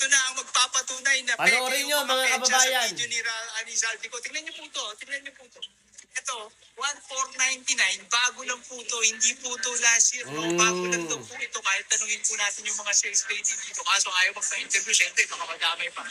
ito na ang magpapatunay na Panoorin nyo mga kababayan. Sa video ni Zaldico. Tingnan niyo po to. Ito, 1,499. Bago lang po to. Hindi po to last year. No? Bago lang to po ito. Kahit tanungin po natin yung mga sales lady dito. Kaso ayaw magpa-interview. Siyempre, baka madamay pa.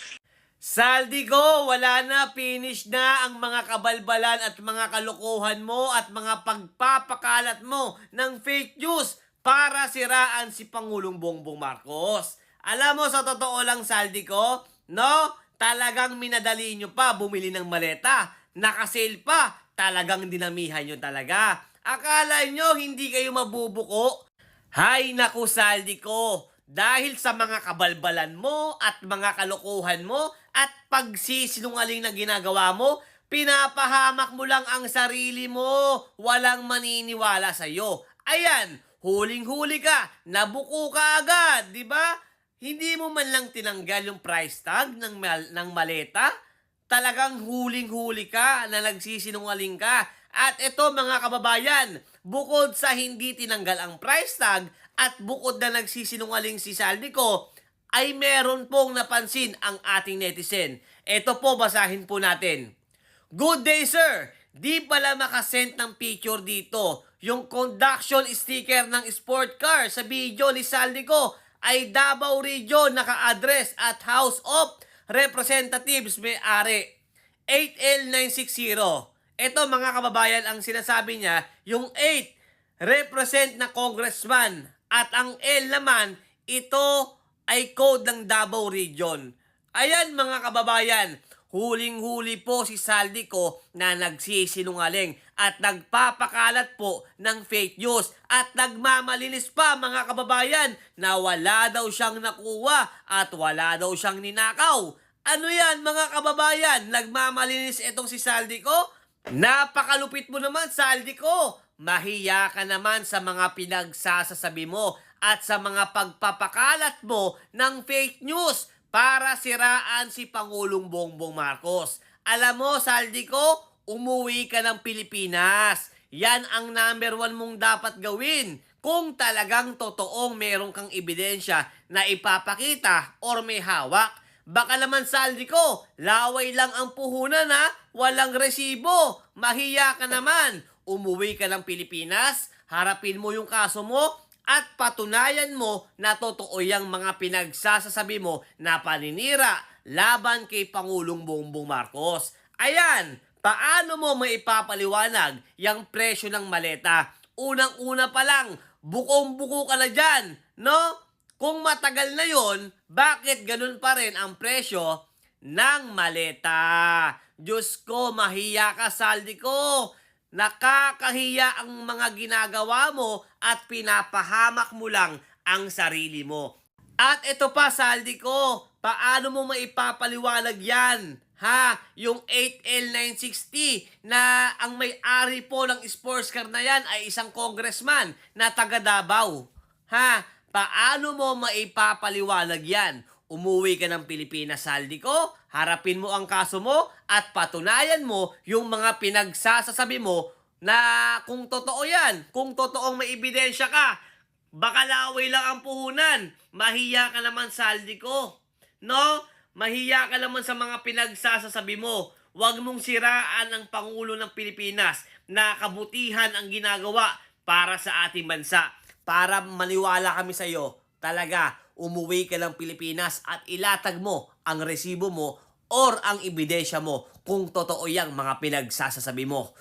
Zaldico, wala na, finish na ang mga kabalbalan at mga kalokohan mo at mga pagpapakalat mo ng fake news para siraan si Pangulong Bongbong Marcos. Alam mo, sa totoo lang, Zaldico, no? Talagang minadali nyo pa bumili ng maleta. Nakasale pa, talagang dinamihan nyo talaga. Akala nyo hindi kayo mabubuko? Hay naku, Zaldico, dahil sa mga kabalbalan mo at mga kalokohan mo at pagsisinungaling na ginagawa mo, pinapahamak mo lang ang sarili mo. Walang maniniwala sa'yo. Ayan, huling-huli ka, nabuko ka agad, di ba? Hindi mo man lang tinanggal yung price tag ng maleta. Talagang huling-huli ka na nagsisinungaling ka. At ito mga kababayan, bukod sa hindi tinanggal ang price tag at bukod na nagsisinungaling si Zaldico, ay meron pong napansin ang ating netizen. Ito po, basahin po natin. Good day, sir! Di pala makasend ng picture dito. Yung conduction sticker ng sport car sa video ni Zaldico ay Davao Region naka-address at House of Representatives may-ari 8L960. Ito mga kababayan, ang sinasabi niya, yung 8 represent na congressman at ang L naman, ito ay code ng Davao Region. Ayan mga kababayan, huling-huli po si Zaldico na nagsisinungaling at nagpapakalat po ng fake news at nagmamalinis pa mga kababayan na wala daw siyang nakuha at wala daw siyang ninakaw. Ano yan mga kababayan? Nagmamalinis itong si Zaldico? Napakalupit mo naman, Zaldico. Mahiya ka naman sa mga pinagsasasabi mo at sa mga pagpapakalat mo ng fake news para siraan si Pangulong Bongbong Marcos. Alam mo, Zaldico, umuwi ka ng Pilipinas. Yan ang number 1 mong dapat gawin. Kung talagang totoong meron kang ebidensya na ipapakita or may hawak. Baka naman, Zaldico, laway lang ang puhunan ha, walang resibo. Mahiya ka naman. Umuwi ka ng Pilipinas, harapin mo yung kaso mo at patunayan mo na totoo yung mga pinagsasasabi mo na paninira laban kay Pangulong Bongbong Marcos. Ayan, paano mo maipapaliwanag yung presyo ng maleta? Unang-una pa lang, bukong-buko ka na dyan, no? Kung matagal na yon, bakit ganun pa rin ang presyo ng maleta? Diyos ko, mahiya ka, Zaldico. Nakakahiya ang mga ginagawa mo at pinapahamak mo lang ang sarili mo. At ito pa, Zaldico, paano mo maipapaliwanag yan? Ha? Yung 8L960 na ang may-ari po ng sports car na yan ay isang congressman na taga Davao. Ha? Paano mo maipapaliwanag yan? Umuwi ka ng Pilipinas, Zaldico, harapin mo ang kaso mo at patunayan mo yung mga pinagsasasabi mo na kung totoo yan, kung totoong may ebidensya ka. Baka laway lang ang puhunan. Mahiya ka naman, Zaldico. No? Mahiya ka naman sa mga pinagsasasabi mo. Huwag mong siraan ang Pangulo ng Pilipinas na kabutihan ang ginagawa para sa ating bansa. Para maniwala kami sa iyo, talaga, umuwi ka ng Pilipinas at ilatag mo ang resibo mo or ang ebidensya mo kung totoo yang mga pinagsasasabi mo.